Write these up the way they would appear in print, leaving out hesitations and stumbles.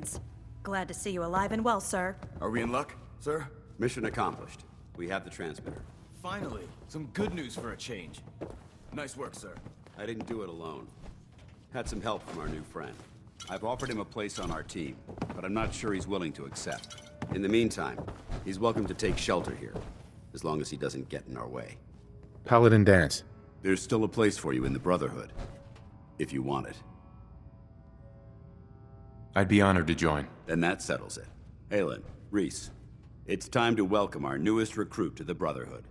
Dance. Glad to see you alive and well, sir. Are we in luck, sir? Mission accomplished. We have the transmitter. Finally, some good news for a change. Nice work, sir. I didn't do it alone. Had some help from our new friend. I've offered him a place on our team, but I'm not sure he's willing to accept. In the meantime, he's welcome to take shelter here, as long as he doesn't get in our way. Paladin Dance. There's still a place for you in the Brotherhood, if you want it. I'd be honored to join. Then that settles it. Aelin, Rhys, it's time to welcome our newest recruit to the Brotherhood.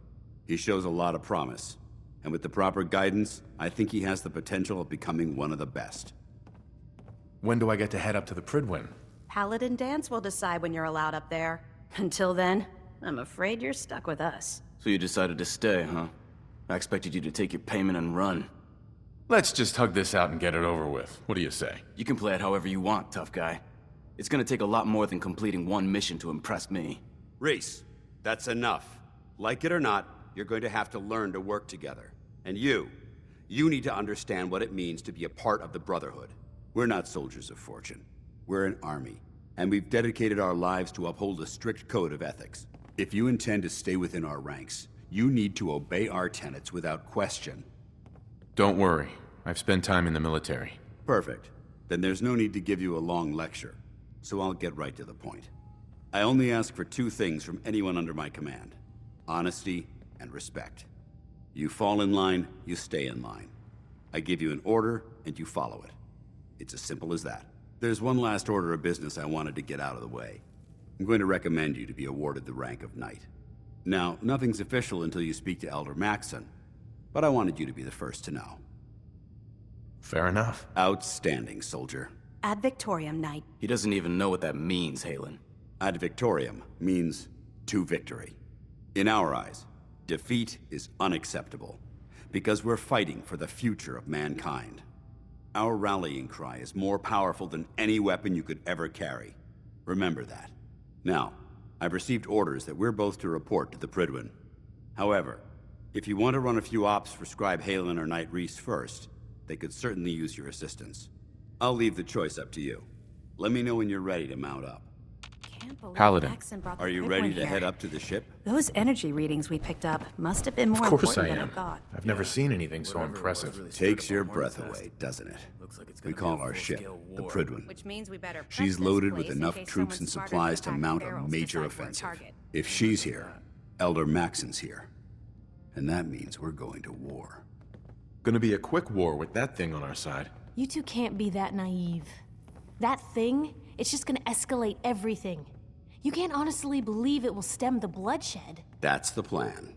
He shows a lot of promise, and with the proper guidance, I think he has the potential of becoming one of the best. When do I get to head up to the Prydwyn? Paladin Dance will decide when you're allowed up there. Until then, I'm afraid you're stuck with us. So you decided to stay, huh? I expected you to take your payment and run. Let's just hug this out and get it over with. What do you say? You can play it however you want, tough guy. It's gonna take a lot more than completing one mission to impress me. Rhys, that's enough. Like it or not, you're going to have to learn to work together. And you need to understand what it means to be a part of the Brotherhood. We're not soldiers of fortune. We're an army, and we've dedicated our lives to uphold a strict code of ethics. If you intend to stay within our ranks, you need to obey our tenets without question. Don't worry. I've spent time in the military. Perfect. Then there's no need to give you a long lecture, so I'll get right to the point. I only ask for two things from anyone under my command: honesty and respect. You fall in line, you stay in line. I give you an order, and you follow it. It's as simple as that. There's one last order of business I wanted to get out of the way. I'm going to recommend you to be awarded the rank of Knight. Now, nothing's official until you speak to Elder Maxson, but I wanted you to be the first to know. Fair enough. Outstanding, soldier. Ad Victoriam, Knight. He doesn't even know what that means, Halen. Ad Victoriam means to victory. In our eyes, defeat is unacceptable, because we're fighting for the future of mankind. Our rallying cry is more powerful than any weapon you could ever carry. Remember that. Now, I've received orders that we're both to report to the Prydwyn. However, if you want to run a few ops for Scribe Halen or Knight Rhys first, they could certainly use your assistance. I'll leave the choice up to you. Let me know when you're ready to mount up. Can't believe Paladin. Maxson brought the Are you Prydwyn ready to here. head up to the ship? Those energy readings we picked up must have been more Of course I important than am. I thought. I've never seen anything so impressive. Takes your breath away, doesn't it? We call our ship the Prydwyn. Which means we better prep She's this loaded place with in enough case troops someone and smarter supplies than to the mount a barrels major decide we're a offensive. target. If she's here, Elder Maxson's here. And that means we're going to war. Gonna be a quick war with that thing on our side. You two can't be that naive. That thing, it's just gonna escalate everything. You can't honestly believe it will stem the bloodshed. That's the plan.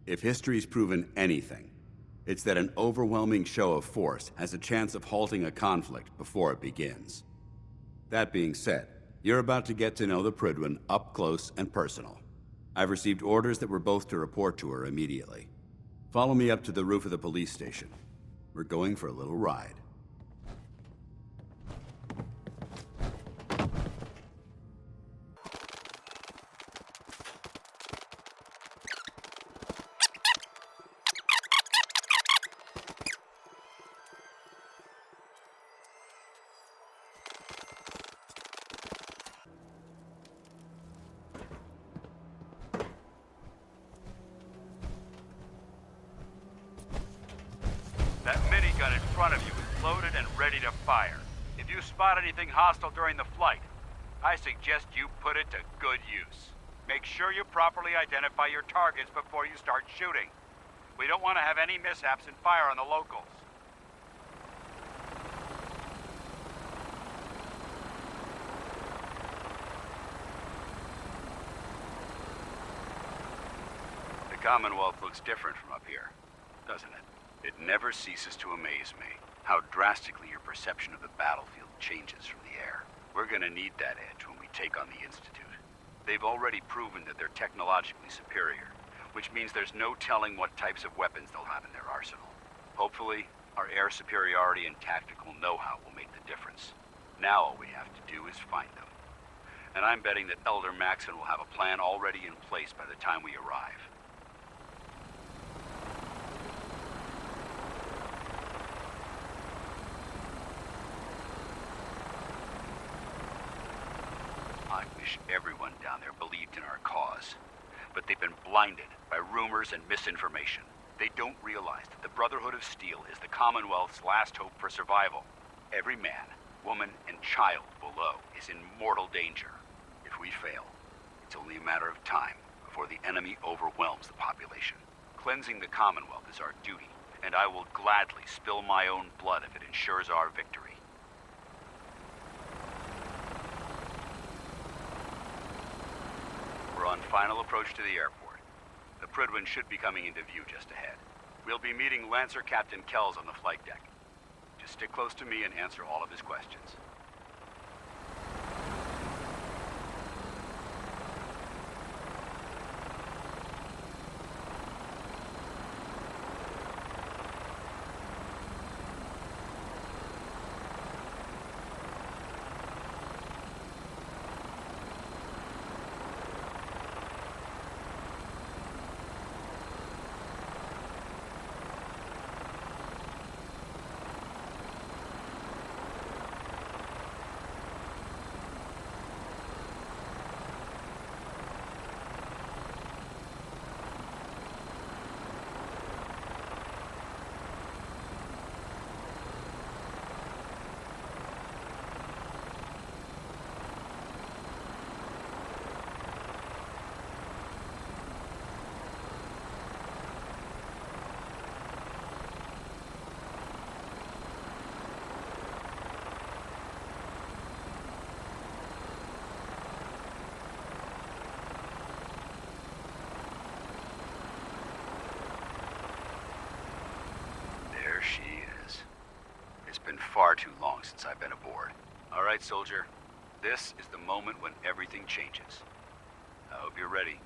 If history's proven anything, it's that an overwhelming show of force has a chance of halting a conflict before it begins. That being said, you're about to get to know the Prydwyn up close and personal. I've received orders that we're both to report to her immediately. Follow me up to the roof of the police station. We're going for a little ride. That minigun in front of you is loaded and ready to fire. If you spot anything hostile during the flight, I suggest you put it to good use. Make sure you properly identify your targets before you start shooting. We don't want to have any mishaps and fire on the locals. The Commonwealth looks different from up here, doesn't it? It never ceases to amaze me how drastically your perception of the battlefield changes from the air. We're gonna need that edge when we take on the Institute. They've already proven that they're technologically superior, which means there's no telling what types of weapons they'll have in their arsenal. Hopefully, our air superiority and tactical know-how will make the difference. Now all we have to do is find them. And I'm betting that Elder Maxson will have a plan already in place by the time we arrive. I wish everyone down there believed in our cause. But they've been blinded by rumors and misinformation. They don't realize that the Brotherhood of Steel is the Commonwealth's last hope for survival. Every man, woman, and child below is in mortal danger. If we fail, it's only a matter of time before the enemy overwhelms the population. Cleansing the Commonwealth is our duty, and I will gladly spill my own blood if it ensures our victory. We're on final approach to the airport. The Prydwyn should be coming into view just ahead. We'll be meeting Lancer Captain Kells on the flight deck. Just stick close to me and answer all of his questions. Far too long since I've been aboard. All right, soldier. This is the moment when everything changes. I hope you're ready.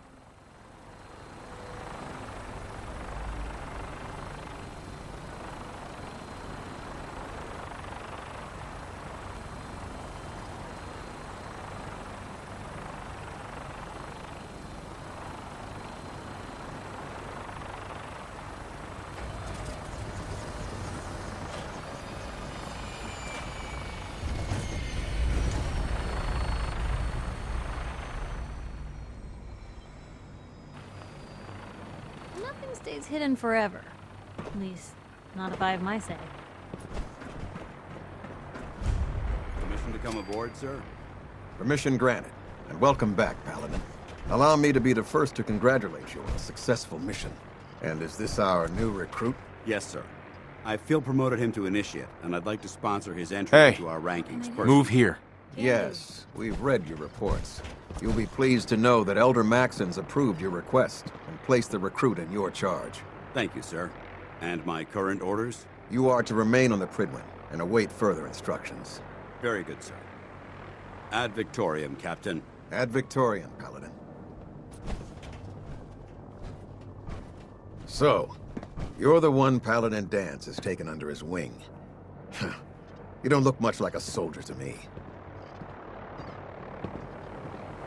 Nothing stays hidden forever. At least, not if I have my say. Permission to come aboard, sir? Permission granted, and welcome back, Paladin. Allow me to be the first to congratulate you on a successful mission. And is this our new recruit? Yes, sir. I feel promoted him to initiate, and I'd like to sponsor his entry into our rankings personally. Move here. Yes, we've read your reports. You'll be pleased to know that Elder Maxon's approved your request and placed the recruit in your charge. Thank you, sir. And my current orders? You are to remain on the Prydwyn and await further instructions. Very good, sir. Ad Victoriam, Captain. Ad Victoriam, Paladin. So, you're the one Paladin Danse has taken under his wing. You don't look much like a soldier to me.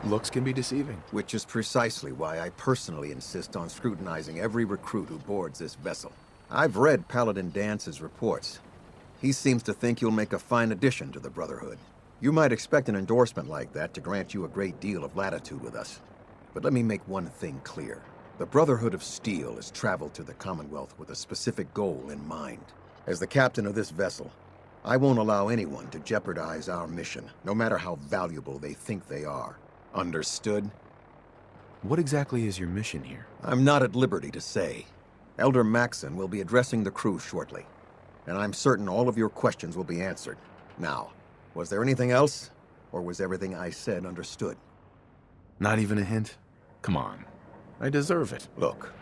Looks can be deceiving. Which is precisely why I personally insist on scrutinizing every recruit who boards this vessel. I've read Paladin Dance's reports. He seems to think you'll make a fine addition to the Brotherhood. You might expect an endorsement like that to grant you a great deal of latitude with us. But let me make one thing clear. The Brotherhood of Steel has traveled to the Commonwealth with a specific goal in mind. As the captain of this vessel, I won't allow anyone to jeopardize our mission, no matter how valuable they think they are. Understood? What exactly is your mission here? I'm not at liberty to say. Elder Maxon will be addressing the crew shortly, and I'm certain all of your questions will be answered. Now, was there anything else, or was everything I said understood? Not even a hint? Come on. I deserve it. Look,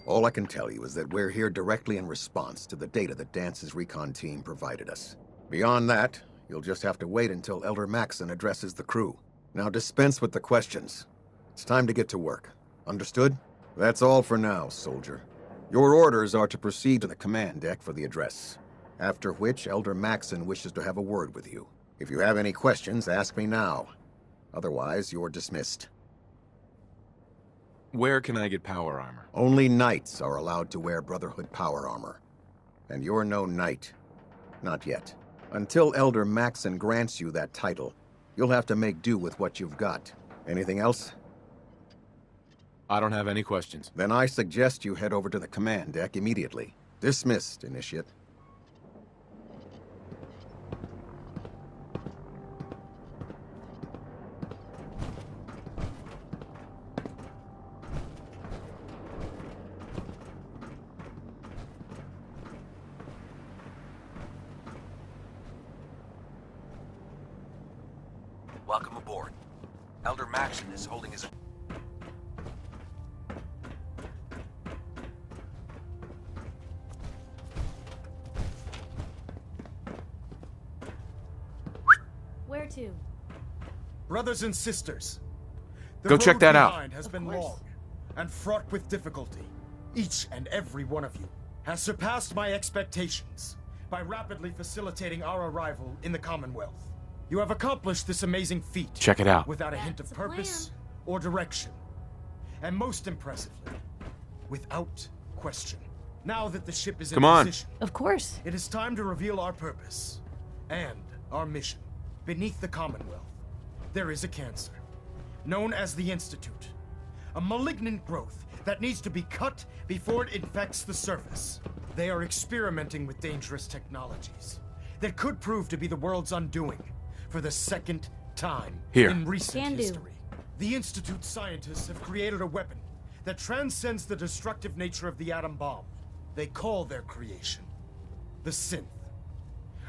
all I can tell you is that we're here directly in response to the data that Dance's recon team provided us. Beyond that, you'll just have to wait until Elder Maxon addresses the crew. Now dispense with the questions. It's time to get to work. Understood? That's all for now, soldier. Your orders are to proceed to the command deck for the address. After which, Elder Maxon wishes to have a word with you. If you have any questions, ask me now. Otherwise, you're dismissed. Where can I get power armor? Only knights are allowed to wear Brotherhood power armor. And you're no knight. Not yet. Until Elder Maxon grants you that title, You'll have to make do with what you've got. Anything else? I don't have any questions. Then I suggest you head over to the command deck immediately. Dismissed, Initiate. Welcome aboard. Elder Maxson is holding his... Where to? Brothers and sisters, the Go check road that out. behind has been course. long and fraught with difficulty. Each and every one of you has surpassed my expectations by rapidly facilitating our arrival in the Commonwealth. You have accomplished this amazing feat. Check it out. Without a hint of That's a purpose or direction. And most impressively, without question. Now that the ship is in Come on. position, Of course. it is time to reveal our purpose and our mission. Beneath the Commonwealth, there is a cancer, known as the Institute. A malignant growth that needs to be cut before it infects the surface. They are experimenting with dangerous technologies that could prove to be the world's undoing for the second time Here. in recent Can do. history. The Institute scientists have created a weapon that transcends the destructive nature of the atom bomb. They call their creation the Synth.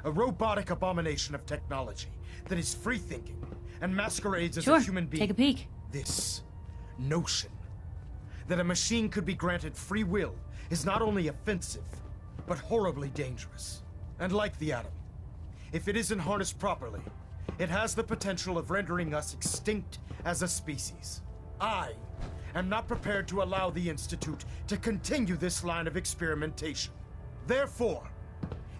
A robotic abomination of technology that is free-thinking and masquerades as Sure. a human being. Take a peek. This notion that a machine could be granted free will is not only offensive, but horribly dangerous. And like the atom, if it isn't harnessed properly, it has the potential of rendering us extinct as a species. I am not prepared to allow the Institute to continue this line of experimentation. Therefore,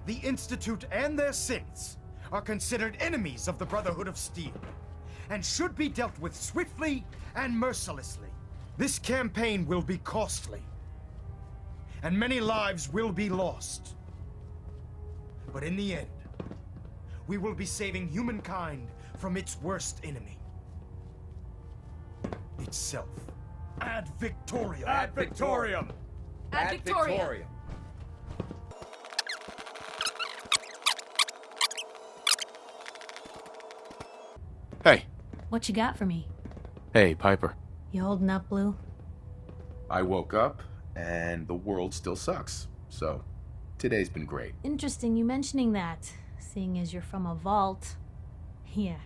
the Institute and their synths are considered enemies of the Brotherhood of Steel, and should be dealt with swiftly and mercilessly. This campaign will be costly, and many lives will be lost. But in the end, we will be saving humankind from its worst enemy. Itself. Ad Victoriam! Ad Victoriam! Ad Victoriam! Hey. What you got for me? Hey, Piper. You holding up, Blue? I woke up, and the world still sucks. So, today's been great. Interesting you mentioning that, seeing as you're from a vault. Yeah,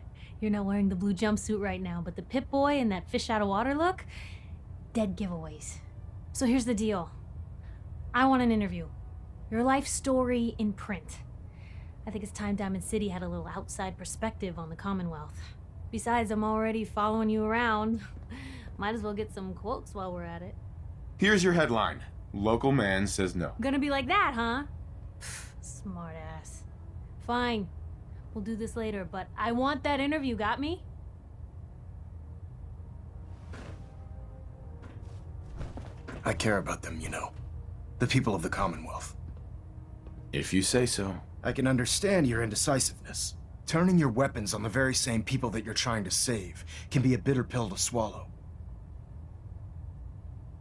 you're not wearing the blue jumpsuit right now, but the Pip-Boy and that fish out of water look? Dead giveaways. So here's the deal. I want an interview. Your life story in print. I think it's time Diamond City had a little outside perspective on the Commonwealth. Besides, I'm already following you around. Might as well get some quotes while we're at it. Here's your headline. Local man says no. Gonna be like that, huh? Smart ass. Fine. We'll do this later, but I want that interview, got me? I care about them, you know. The people of the Commonwealth. If you say so. I can understand your indecisiveness. Turning your weapons on the very same people that you're trying to save can be a bitter pill to swallow.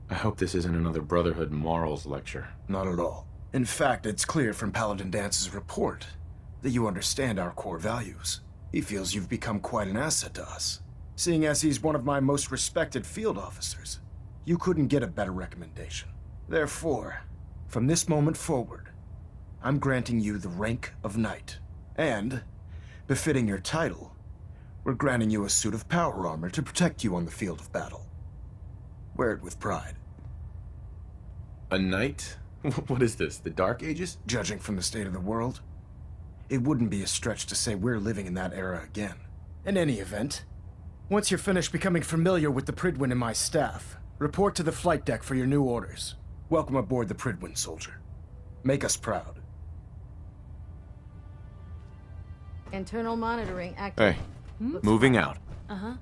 I hope this isn't another Brotherhood morals lecture. Not at all. In fact, it's clear from Paladin Dance's report that you understand our core values. He feels you've become quite an asset to us. Seeing as he's one of my most respected field officers, you couldn't get a better recommendation. Therefore, from this moment forward, I'm granting you the rank of Knight. And, befitting your title, we're granting you a suit of power armor to protect you on the field of battle. Wear it with pride. A knight? What is this, the Dark Ages? Judging from the state of the world, it wouldn't be a stretch to say we're living in that era again. In any event, once you're finished becoming familiar with the Prydwyn and my staff, report to the flight deck for your new orders. Welcome aboard the Prydwyn, soldier. Make us proud. Internal monitoring active. Hey, moving out. Uh-huh.